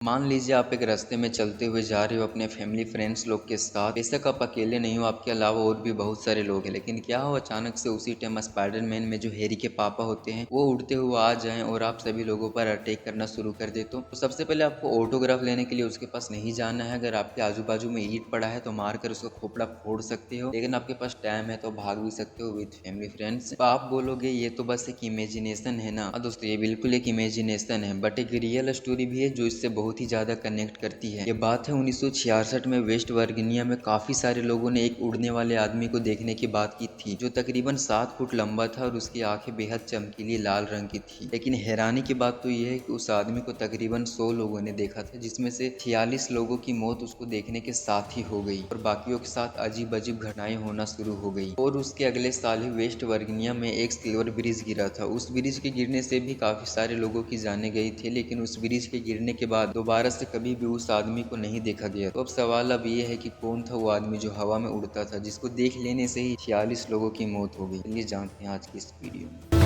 मान लीजिए आप एक रास्ते में चलते हुए जा रहे हो अपने फैमिली फ्रेंड्स लोग के साथ। बेशक आप अकेले नहीं हो, आपके अलावा और भी बहुत सारे लोग हैं, लेकिन क्या हो अचानक से उसी टाइम स्पाइडरमैन में जो हैरी के पापा होते हैं वो उड़ते हुए आ जाएं और आप सभी लोगों पर अटैक करना शुरू कर दे। तो सबसे पहले आपको ऑटोग्राफ लेने के लिए उसके पास नहीं जाना है। अगर आपके आजू बाजू में ईंट पड़ा है तो मार कर उसका खोपड़ा फोड़ सकते हो, लेकिन आपके पास टाइम है तो भाग भी सकते हो विद फैमिली फ्रेंड्स। तो आप बोलोगे ये तो बस एक इमेजिनेशन है ना। दोस्तों ये बिल्कुल एक इमेजिनेशन है, बट एक रियल स्टोरी भी है जो इससे बहुत ही ज्यादा कनेक्ट करती है। ये बात है 1966 में वेस्ट वर्जीनिया में काफी सारे लोगों ने एक उड़ने वाले आदमी को देखने की बात की थी जो तकरीबन 7 फुट लंबा था और उसकी आंखें बेहद चमकीली लाल रंग की थी। लेकिन हैरानी की बात तो यह है कि उस आदमी को तकरीबन 100 लोगों ने देखा था, जिसमें से 46 लोगों की मौत उसको देखने के साथ ही हो गई और बाकियों के साथ अजीब अजीब घटनाएं होना शुरू हो गई। और उसके अगले साल ही वेस्ट वर्जीनिया में एक सिल्वर ब्रिज गिरा था। उस ब्रिज के गिरने से भी काफी सारे लोगों की जाने गई थी, लेकिन उस ब्रिज के गिरने के बाद दोबारा से कभी भी उस आदमी को नहीं देखा गया। तो अब सवाल अब ये है कि कौन था वो आदमी जो हवा में उड़ता था, जिसको देख लेने से ही 46 लोगों की मौत हो गई। चलिए जानते हैं आज की इस वीडियो में।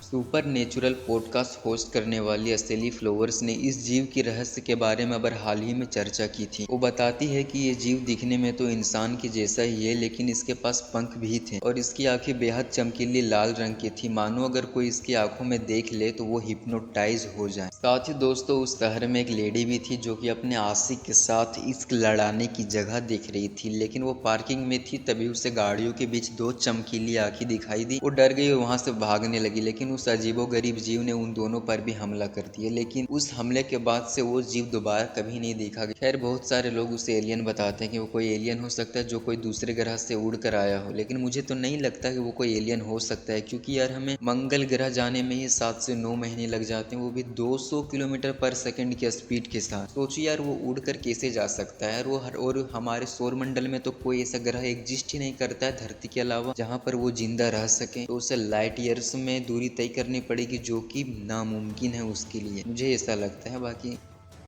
सुपर नेचुरल पॉडकास्ट होस्ट करने वाली असली फ्लोवर्स ने इस जीव के रहस्य के बारे में अब हाल ही में चर्चा की थी। वो बताती है कि ये जीव दिखने में तो इंसान के जैसा ही है, लेकिन इसके पास पंख भी थे और इसकी आंखें बेहद चमकीली लाल रंग की थी। मानो अगर कोई इसकी आंखों में देख ले तो वो हिप्नोटाइज हो जाए। साथ ही दोस्तों उस शहर में एक लेडी भी थी जो कि अपने आशिक के साथ इश्क लड़ाने की जगह देख रही थी, लेकिन वो पार्किंग में थी। तभी उसे गाड़ियों के बीच 2 चमकीली आंखें दिखाई दी। वो डर गई और वहां से भागने लगी, लेकिन उस अजीबोगरीब जीव ने उन दोनों पर भी हमला कर दिया। लेकिन उस हमले के बाद से वो जीव दोबारा कभी नहीं देखा गया। खैर बहुत सारे लोग उसे एलियन बताते हैं कि वो कोई एलियन हो सकता है जो कोई दूसरे ग्रह से उड़ कर आया हो, लेकिन मुझे तो नहीं लगता कि वो कोई एलियन हो सकता है, क्योंकि यार हमें मंगल ग्रह जाने में ही 7 से 9 महीने लग जाते हैं, वो भी 200 किलोमीटर पर सेकंड की स्पीड के साथ। सोचिए यार वो उड़ कर कैसे जा सकता है। और हमारे सौर मंडल में तो कोई ऐसा ग्रह एग्जिस्ट ही नहीं करता है धरती के अलावा जहाँ पर वो जिंदा रह सके। तो उसे लाइट ईयर्स में दूरी तय करनी पड़ेगी, जो कि नामुमकिन है उसके लिए, मुझे ऐसा लगता है। बाकी